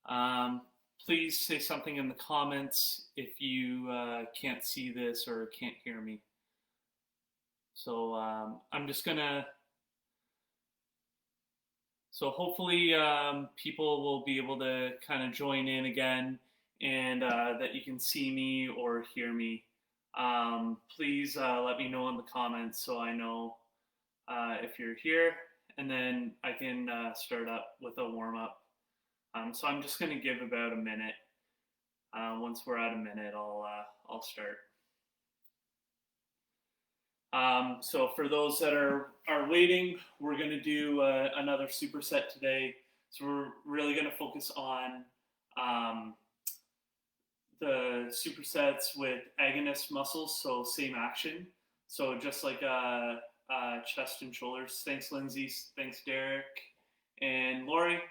Um, Please say something in the comments if you can't see this or can't hear me. So I'm just gonna. So hopefully people will be able to kind of join in again, and that you can see me or hear me. Please let me know in the comments so I know if you're here, and then I can start up with a warm up. So I'm just going to give about a minute. Once we're at a minute, I'll start. So for those that are waiting, we're going to do another superset today. So we're really going to focus on the supersets with agonist muscles, so same action. So just like chest and shoulders. Thanks, Lindsay. Thanks, Derek and Lori.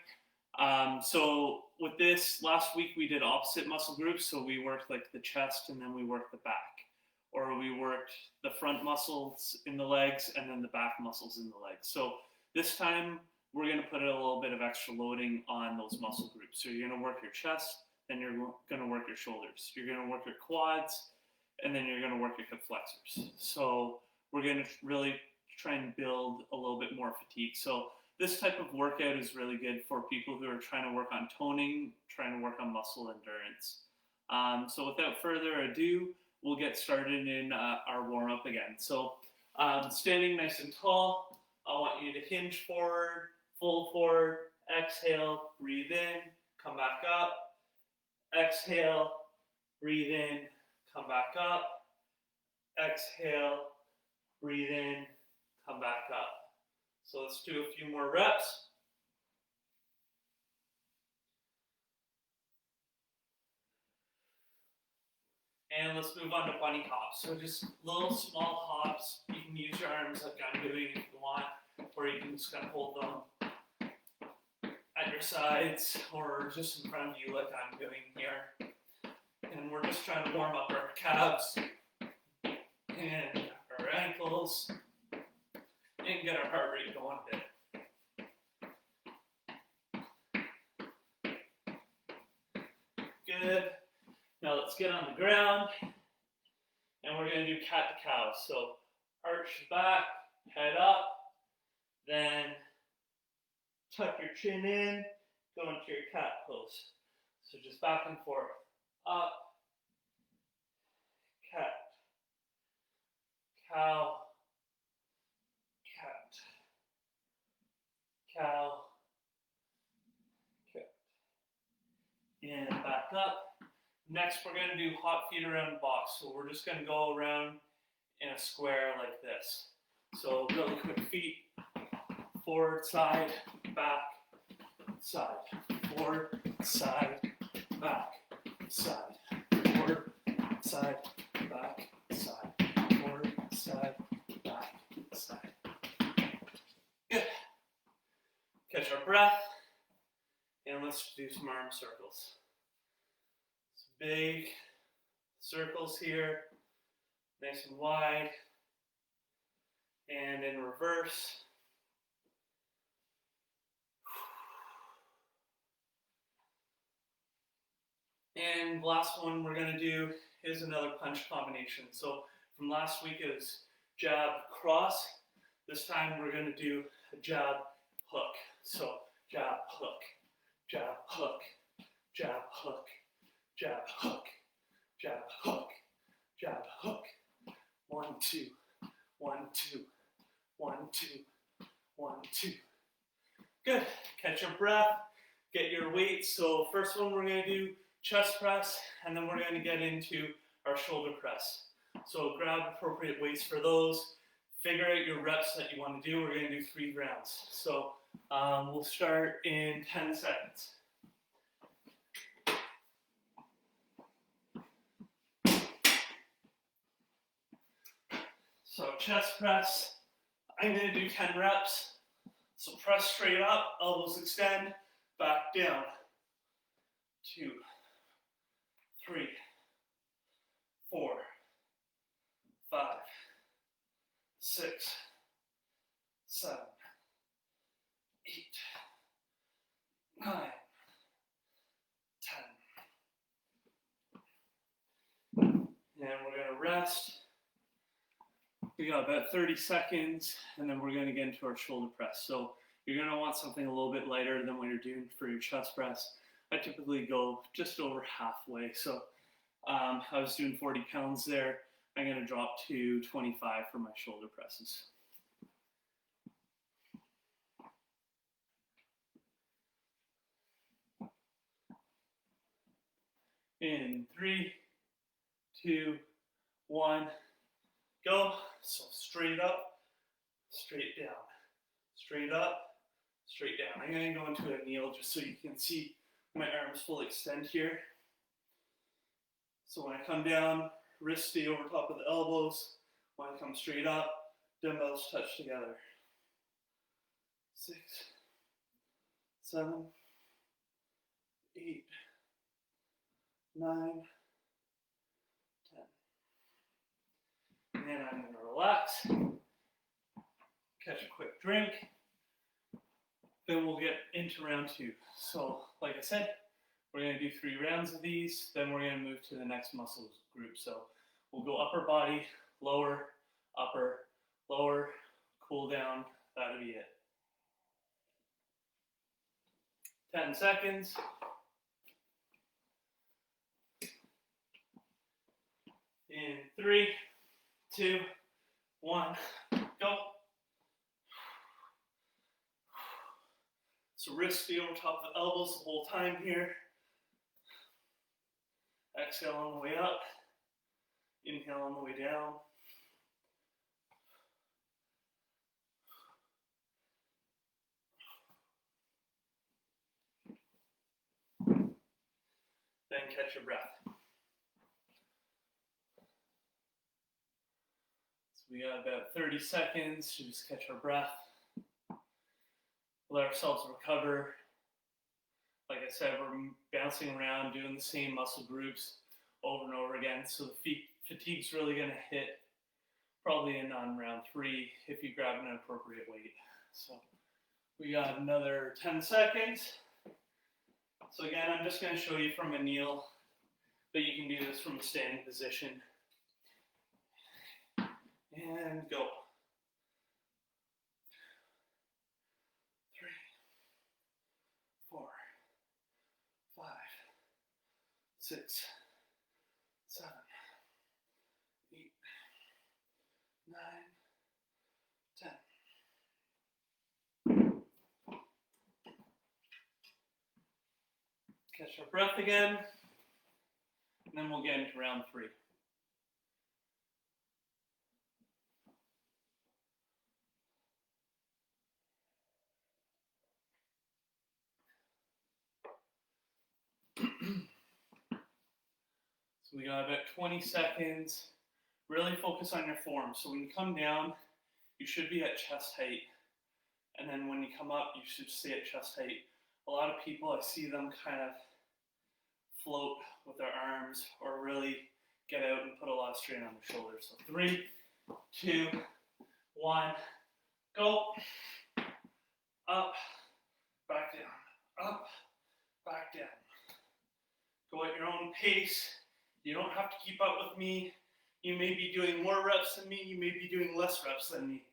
So with this, last week we did opposite muscle groups. So we worked like the chest and then we worked the back. Or we worked the front muscles in the legs and then the back muscles in the legs. So this time we're going to put a little bit of extra loading on those muscle groups. So you're going to work your chest, then you're going to work your shoulders. You're going to work your quads, and then you're going to work your hip flexors. So we're going to really try and build a little bit more fatigue. So this type of workout is really good for people who are trying to work on toning, trying to work on muscle endurance. So without further ado, we'll get started in our warm-up again. So standing nice and tall, I want you to hinge forward, fold forward, exhale, breathe in, come back up, exhale, breathe in, come back up, exhale, breathe in, come back up. So let's do a few more reps. And let's move on to bunny hops. So just little small hops. You can use your arms like I'm doing if you want, or you can just kind of hold them at your sides or just in front of you like I'm doing here. And we're just trying to warm up our calves and our ankles and get our heart rate going a bit. Good. Now let's get on the ground and we're going to do cat to cow. So arch back, head up, then tuck your chin in, go into your cat pose. So just back and forth, up, cat, cow, cat, cow, cat, and back up. Next, we're going to do hot feet around the box. So we're just going to go around in a square like this. So really quick feet, forward, side, back, side, forward, side, back, side, forward, side, back, side, forward, side, back, side. Good. Catch our breath, and let's do some arm circles. Big circles here, nice and wide, and in reverse. And last one we're going to do is another punch combination. So from last week it was jab cross. This time we're going to do a jab hook. So jab hook, jab hook, jab hook, jab hook, jab hook, jab hook. 1, 2, 1, 2, 1, 2, 1, 2. Good. Catch your breath. Get your weights. So first one we're going to do chest press, and then we're going to get into our shoulder press. So grab appropriate weights for those. Figure out your reps that you want to do. We're going to do 3 rounds. So we'll start in 10 seconds. So chest press, I'm going to do 10 reps. So press straight up, elbows extend, back down. 2, 3, 4, 5, 6, 7, 8, 9, last. We got about 30 seconds, and then we're going to get into our shoulder press. So you're going to want something a little bit lighter than what you're doing for your chest press. I typically go just over halfway. So I was doing 40 pounds there. I'm going to drop to 25 for my shoulder presses. In 3, 2, 1, go. So straight up, straight down, straight up, straight down. I'm going to go into a kneel just so you can see my arms fully extend here. So when I come down, wrists stay over top of the elbows. When I come straight up, dumbbells touch together. 6, 7, 8, 9, 10. And then I'm going to relax, catch a quick drink, then we'll get into round 2. So, like I said, we're going to do 3 rounds of these, then we're going to move to the next muscle group. So, we'll go upper body, lower, upper, lower, cool down, that'll be it. 10 seconds. In 3, 2, 1, go. So wrists stay over top of the elbows the whole time here. Exhale on the way up. Inhale on the way down. Then catch your breath. We got about 30 seconds to just catch our breath. Let ourselves recover. Like I said, we're bouncing around, doing the same muscle groups over and over again. So the fatigue's really going to hit probably in on round 3 if you grab an appropriate weight. So we got another 10 seconds. So again, I'm just going to show you from a kneel, but you can do this from a standing position. And go. 3, 4, 5, 6, 7, 8, 9, 10. Catch our breath again, and then we'll get into round 3. So we got about 20 seconds. Really focus on your form. So when you come down, you should be at chest height. And then when you come up, you should stay at chest height. A lot of people, I see them kind of float with their arms or really get out and put a lot of strain on their shoulders. So 3, 2, 1, go. Up, back down, up, back down. Go at your own pace. You don't have to keep up with me. You may be doing more reps than me. You may be doing less reps than me.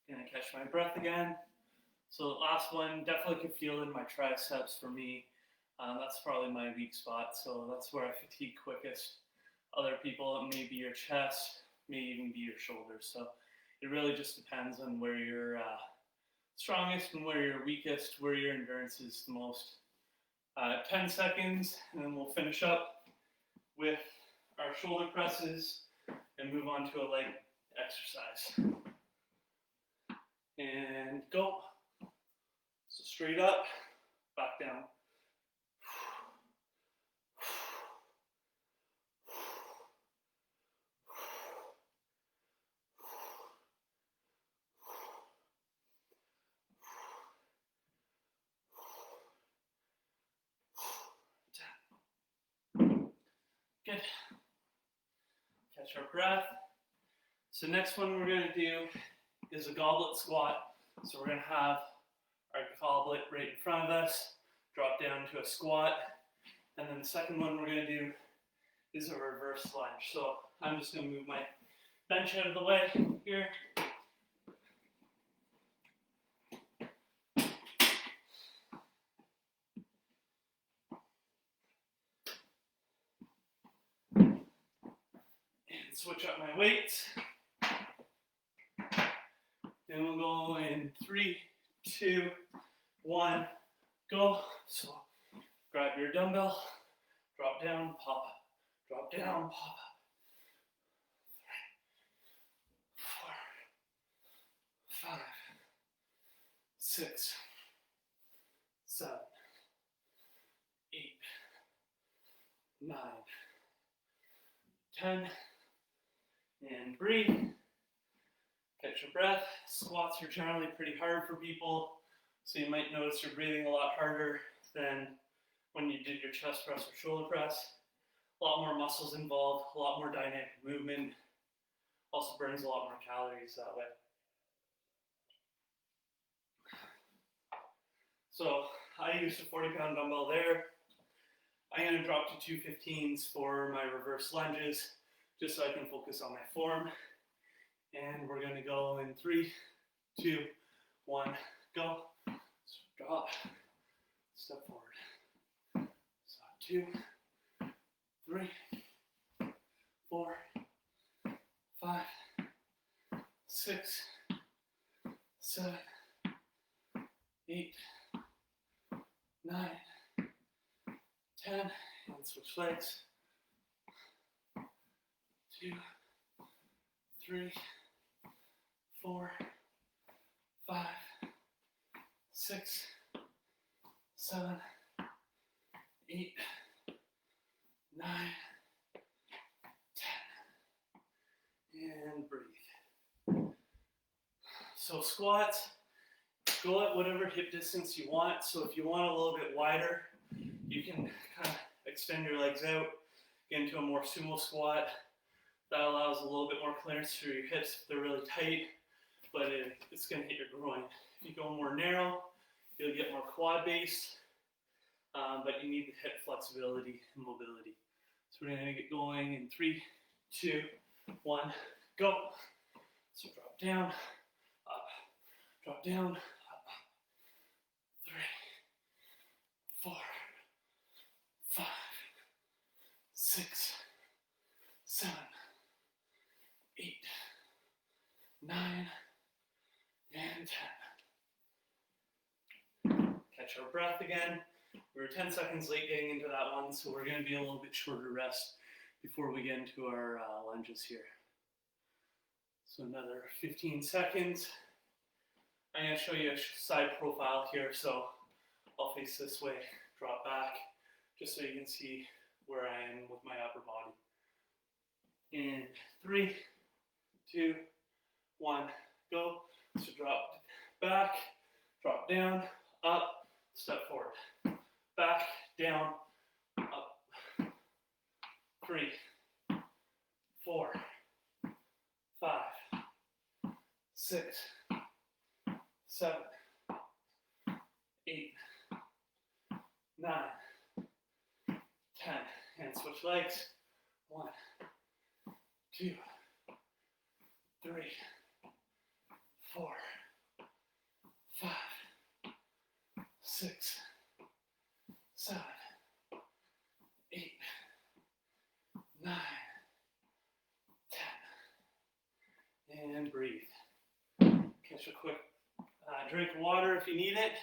Gonna catch my breath again. So the last one, definitely can feel in my triceps for me. That's probably my weak spot, so that's where I fatigue quickest. Other people, it may be your chest, may even be your shoulders. So it really just depends on where you're strongest and where you're weakest, where your endurance is the most. 10 seconds, and then we'll finish up with our shoulder presses and move on to a leg exercise. And go. So straight up, back down. Good. Catch our breath. So next one we're going to do is a goblet squat. So we're going to have our goblet right in front of us, drop down to a squat, and then the second one we're going to do is a reverse lunge. So I'm just going to move my bench out of the way here. And switch up my weights. Then we'll go in 3, 2, 1, go. So grab your dumbbell, drop down, pop up, drop down, pop up. 3, 4, 5, 6, 7, 8, 9, 10, and breathe. Catch your breath. Squats are generally pretty hard for people, so you might notice you're breathing a lot harder than when you did your chest press or shoulder press. A lot more muscles involved, a lot more dynamic movement. Also burns a lot more calories that way. So I used a 40-pound dumbbell there. I'm going to drop to 215s for my reverse lunges, just so I can focus on my form. And we're going to go in 3, 2, 1, go. So drop, step forward. So 2, 3, 4, 5, 6, 7, 8, 9, 10, and switch legs. 2, 3, 4, 5, 6, 7, 8, 9, 10, and breathe. So squats, go at whatever hip distance you want. So if you want a little bit wider, you can kind of extend your legs out, get into a more sumo squat. That allows a little bit more clearance through your hips if they're really tight, but it's going to hit your groin. If you go more narrow, you'll get more quad based, but you need the hip flexibility and mobility. So we're going to get going in 3, 2, 1, go. So drop down, up, drop down, up, 3, 4, 5, 6, 7, 8, 9, and 10. Catch our breath again. We were 10 seconds late getting into that one, so we're going to be a little bit shorter rest before we get into our lunges here. So another 15 seconds. I'm going to show you a side profile here, so I'll face this way, drop back, just so you can see where I am with my upper body. In 3, 2, 1, go. So drop back, drop down, up, step forward. Back, down, up. 3, 4, 5, 6, 7, 8, 9, 10. And switch legs. 1, 2, 3, 4, 5, 6, 7, 8, 9, 10. And breathe. Catch a quick drink of water if you need it.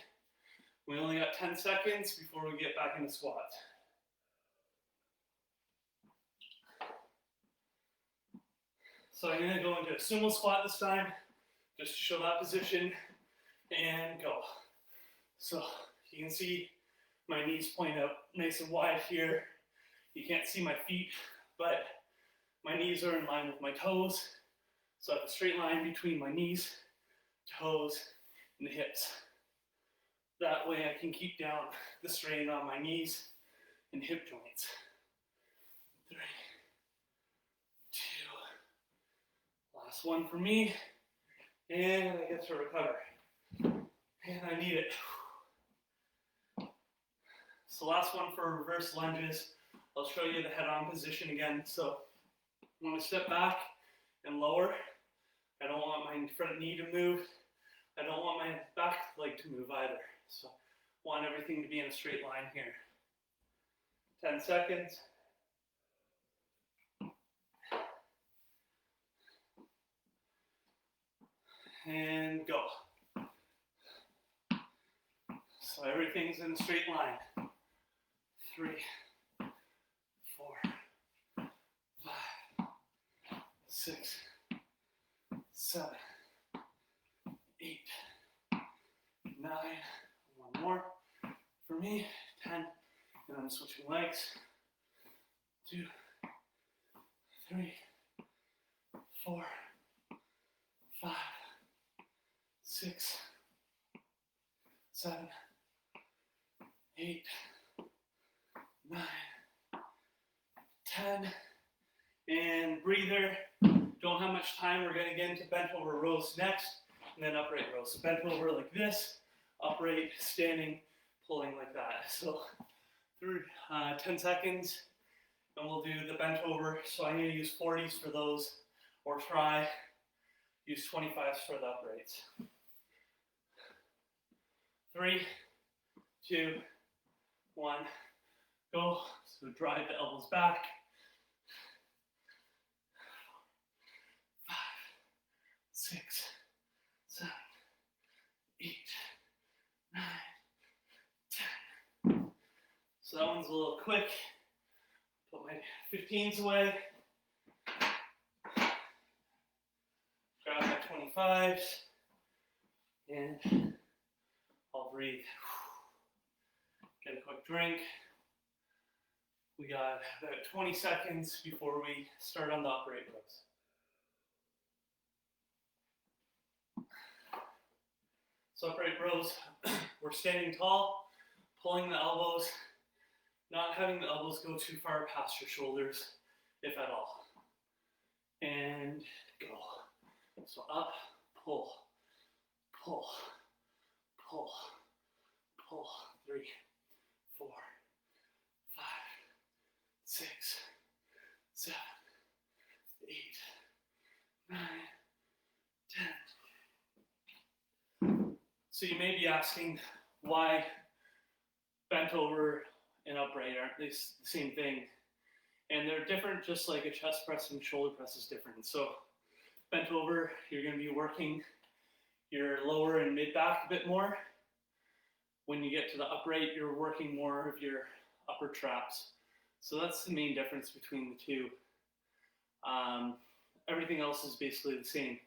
We only got 10 seconds before we get back into squats. So I'm going to go into a sumo squat this time, just to show that position, and go. So you can see my knees point out nice and wide here. You can't see my feet, but my knees are in line with my toes. So I have a straight line between my knees, toes, and the hips. That way I can keep down the strain on my knees and hip joints. 3, 2, Last one for me, and I get to recover. And I need it. So last one for reverse lunges. I'll show you the head-on position again. So I'm going to step back and lower. I don't want my front knee to move. I don't want my back leg to move either. So I want everything to be in a straight line here. 10 seconds. And go. So everything's in a straight line. 3, 4, 5, 6, 7, 8, 9. One more for me. 10. And I'm switching legs. 2, 3, 4, 5, 6, 7, 8, 9, 10. And breather. Don't have much time. We're going to get into bent over rows next, and then upright rows. So bent over like this, upright, standing, pulling like that. So through 10 seconds, and we'll do the bent over. So I'm going to use 40s for those, or try use 25s for the uprights. 3, 2, 1, go. So drive the elbows back. 5, 6, 7, 8, 9, 10. So that one's a little quick. Put my 15s away. Grab my 25s. And I'll breathe. Get a quick drink. We got about 20 seconds before we start on the upright rows. So upright rows, we're standing tall, pulling the elbows, not having the elbows go too far past your shoulders, if at all. And go. So up, pull, pull, pull, pull. 3, 4, 5, 6, 7, 8, 9, 10. So you may be asking why bent over and upright aren't they the same thing? And they're different, just like a chest press and shoulder press is different. So bent over, you're going to be working your lower and mid back a bit more. When you get to the upright, you're working more of your upper traps. So that's the main difference between the two. Everything else is basically the same,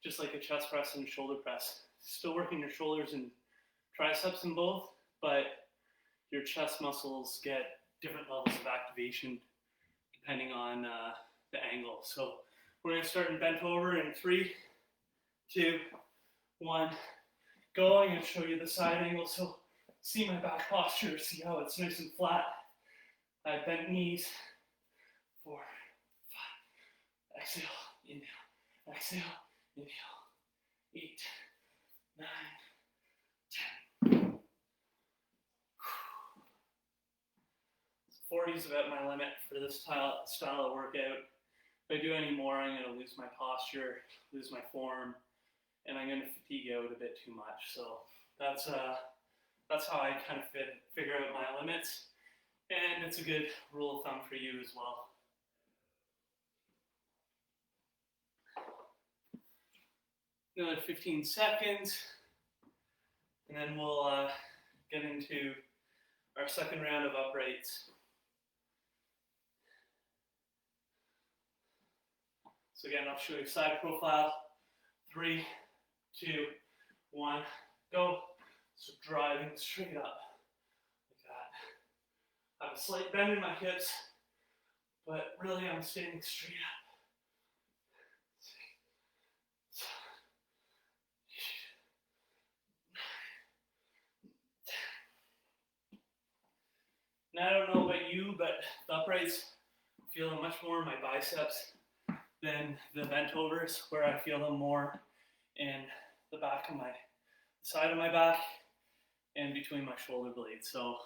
just like a chest press and shoulder press. Still working your shoulders and triceps in both, but your chest muscles get different levels of activation depending on the angle. So we're going to start in bent over in 3, 2, 1, go. I'm going to show you the side angle. So see my back posture, see how it's nice and flat. I bent knees. 4, 5, exhale, inhale, exhale, inhale. 8, 9, 10. 40 is about my limit for this style of workout. If I do any more, I'm going to lose my posture, lose my form, and I'm going to fatigue out a bit too much. So that's how I kind of figure out my limits, and it's a good rule of thumb for you as well. Another 15 seconds, and then we'll get into our second round of uprights. So again, I'll show you side profile. 3, 2, 1, go. So driving straight up like that. I have a slight bend in my hips, but really I'm standing straight up. 6, 7, 8, 9, 10. Now I don't know about you, but the uprights, I'm feeling much more in my biceps than the bent overs, where I feel them more in the back of my side of my back and between my shoulder blades. So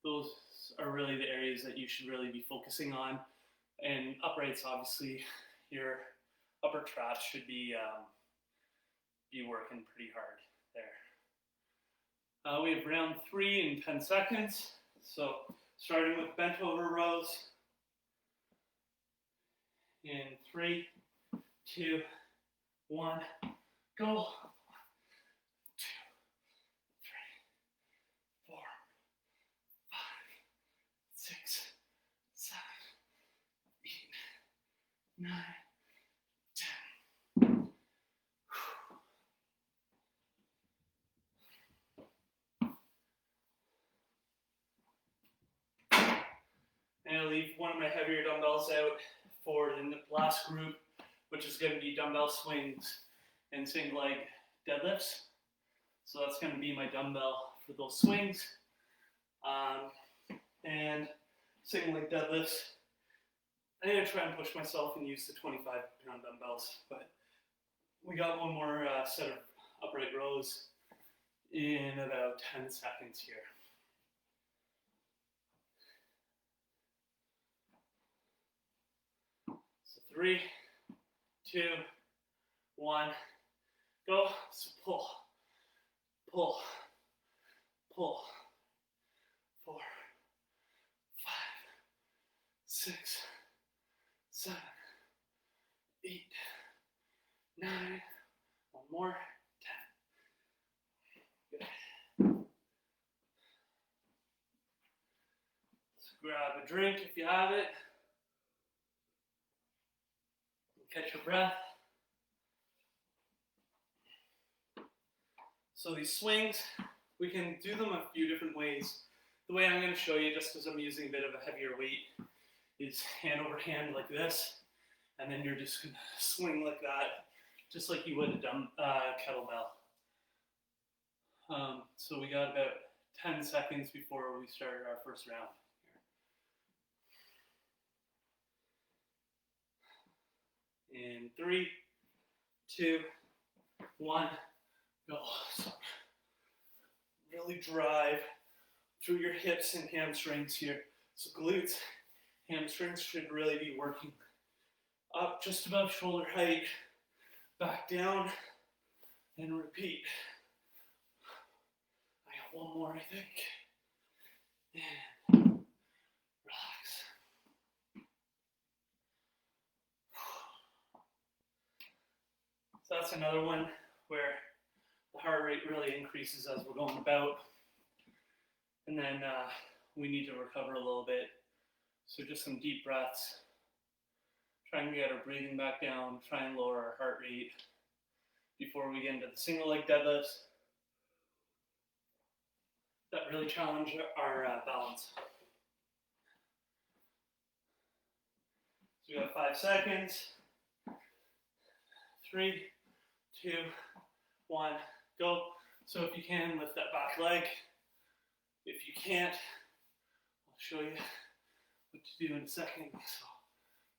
those are really the areas that you should really be focusing on. And uprights, obviously, your upper traps should be working pretty hard there. We have round 3 in 10 seconds. So starting with bent over rows in 3, 2, 1, go. 2, 3, 4, 5, 6, 7, 8, 9, 10. And I'll leave one of my heavier dumbbells out for the last group, which is going to be dumbbell swings and single leg deadlifts. So that's going to be my dumbbell for those swings. And single leg deadlifts, I'm going to try and push myself and use the 25-pound dumbbells, but we got one more set of upright rows in about 10 seconds here. So 3, 2, 1, go. So pull, pull, pull. 4, 5, 6, 7, 8, 9. One more. 10. Good. So grab a drink if you have it. Catch your breath. So these swings, we can do them a few different ways. The way I'm going to show you, just because I'm using a bit of a heavier weight, is hand over hand like this, and then you're just going to swing like that, just like you would a kettlebell. So we got about 10 seconds before we start our first round. In 3, 2, 1, go. So really drive through your hips and hamstrings here. So glutes, hamstrings should really be working up just above shoulder height, back down, and repeat. I got one more, I think. And relax. So that's another one where the heart rate really increases as we're going about. And then we need to recover a little bit. So just some deep breaths. Try and get our breathing back down. Try and lower our heart rate before we get into the single leg deadlifts. That really challenge our balance. So we have 5 seconds. 3, 2, 1, go. So if you can, lift that back leg. If you can't, I'll show you what to do in a second. So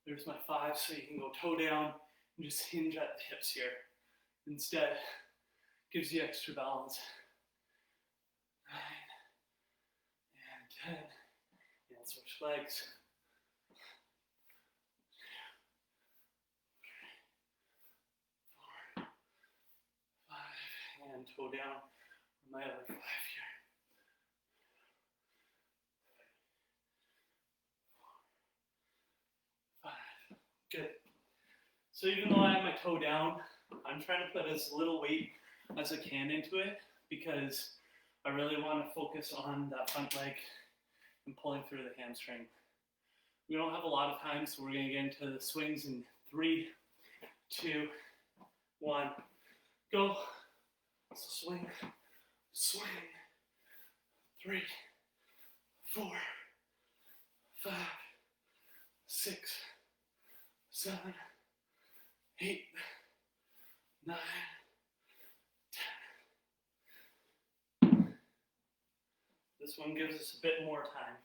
there's my 5, so you can go toe down and just hinge at the hips here. Instead, gives you extra balance. 9 and 10. And switch legs. 4, 5, and toe down for my other 5 here. 5. Good. So even though I have my toe down, I'm trying to put as little weight as I can into it because I really want to focus on that front leg and pulling through the hamstring. We don't have a lot of time, so we're going to get into the swings in 3, 2, 1, go. So swing, swing. 3, 4, 5, 6, 7, 8, 9, 10. This one gives us a bit more time.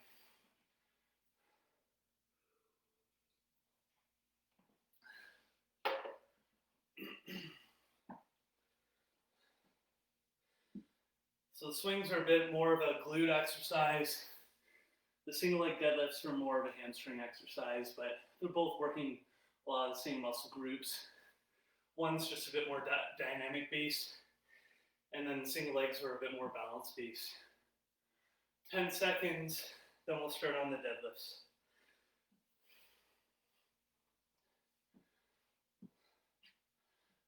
So the swings are a bit more of a glute exercise. The single leg deadlifts are more of a hamstring exercise, but they're both working a lot of the same muscle groups. One's just a bit more dynamic based, and then the single legs are a bit more balance based. 10 seconds, then we'll start on the deadlifts.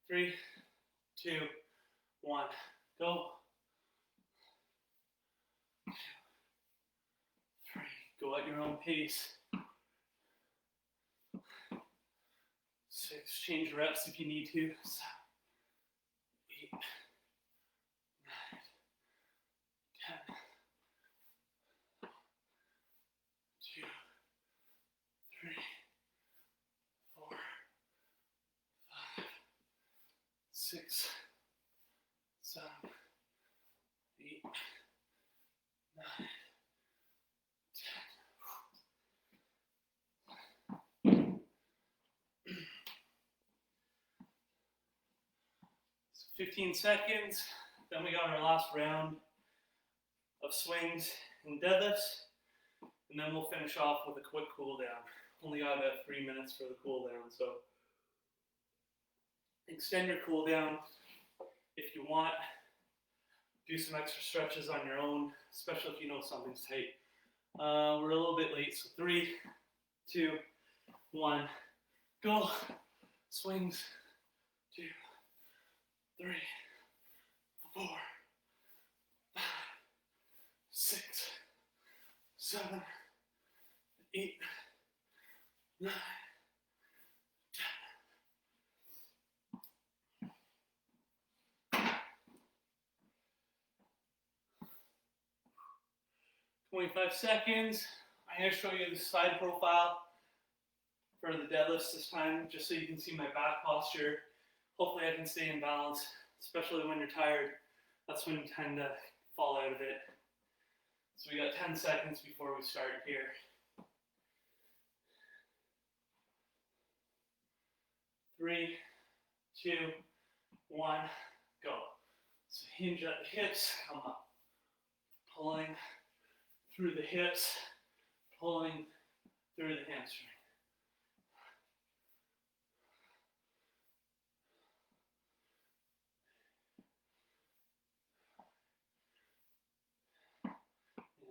3, 2, 1, go. 2, 3, go at your own pace. 6, change reps if you need to. 7, 8, 9, 10. 2, 3, 4, 5, 6, 7, 8, 9, 10. 15 seconds, then we got our last round of swings and deadlifts, and then we'll finish off with a quick cool down. Only got about 3 minutes for the cool down, so extend your cool down if you want. Do some extra stretches on your own, especially if you know something's tight. We're a little bit late, so 3, 2, 1, go. Swings, 2, 3, 4, 5, 6, 7, 8, 9, 10. 25 seconds. I'm going to show you the side profile for the deadlifts this time, just so you can see my back posture. Hopefully I can stay in balance, especially when you're tired. That's when you tend to fall out of it. So we got 10 seconds before we start here. 3, 2, 1, go. So hinge at the hips, come up. Pulling through the hips, pulling through the hamstring.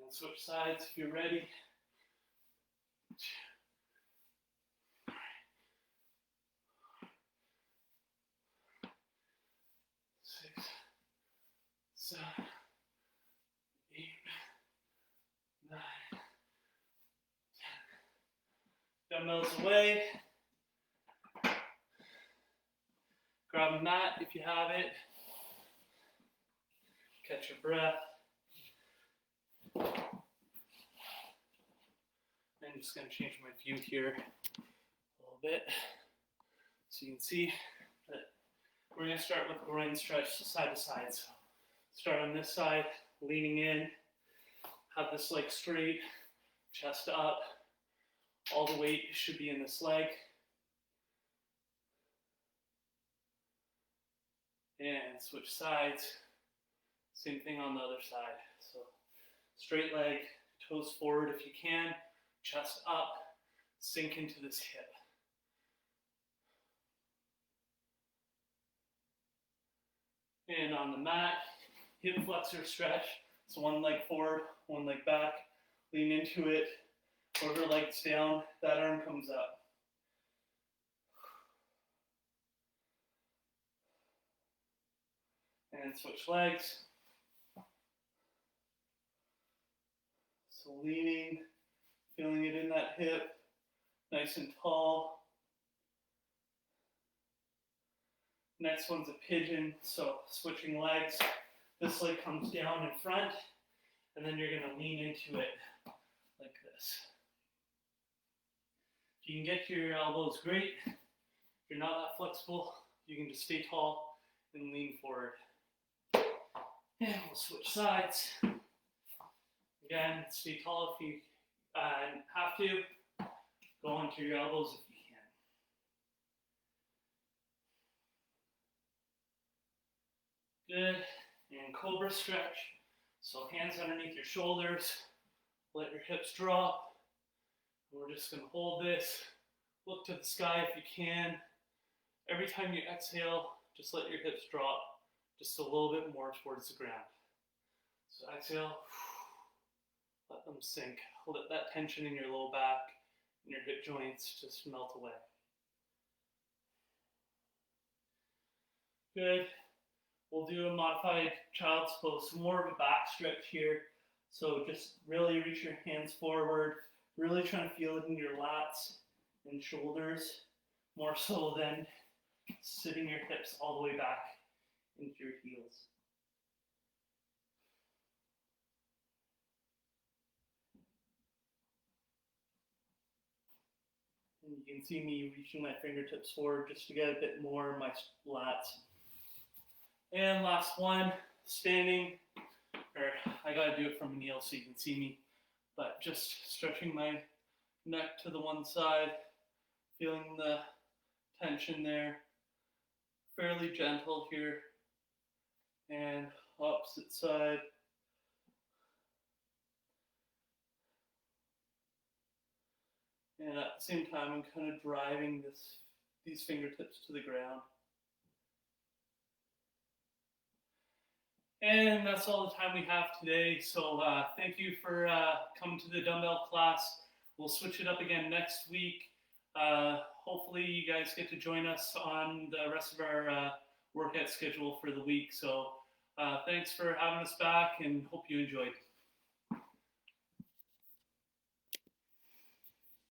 And switch sides if you're ready. 6, 7, 8, 9, 10. Dumbbells away. Grab a mat if you have it. Catch your breath. I'm just going to change my view here a little bit so you can see that we're going to start with groin stretch side to side. So start on this side, leaning in, have this leg straight, chest up. All the weight should be in this leg. And switch sides. Same thing on the other side. So straight leg, toes forward if you can, chest up, sink into this hip. And on the mat, hip flexor stretch. So one leg forward, one leg back, lean into it. Whatever leg's down, that arm comes up. And switch legs. So leaning, feeling it in that hip, nice and tall. Next one's a pigeon, so switching legs. This leg comes down in front, and then you're gonna lean into it like this. If you can get to your elbows, great. If you're not that flexible, you can just stay tall and lean forward. And we'll switch sides. Again, stay tall if you have to. Go onto your elbows if you can. Good. And cobra stretch. So hands underneath your shoulders, let your hips drop. We're just going to hold this. Look to the sky if you can. Every time you exhale, just let your hips drop just a little bit more towards the ground. So exhale, let them sink. Let that tension in your low back and your hip joints just melt away. Good. We'll do a modified child's pose, more of a back stretch here. So just really reach your hands forward, really trying to feel it in your lats and shoulders, more so than sitting your hips all the way back into your heels. And you can see me reaching my fingertips forward just to get a bit more of my lats. And last one, standing, or I gotta do it from a kneel so you can see me, but just stretching my neck to the one side, feeling the tension there, fairly gentle here, and opposite side. And at the same time, I'm kind of driving these fingertips to the ground. And that's all the time we have today. So thank you for coming to the dumbbell class. We'll switch it up again next week. Hopefully you guys get to join us on the rest of our workout schedule for the week. So thanks for having us back and hope you enjoyed.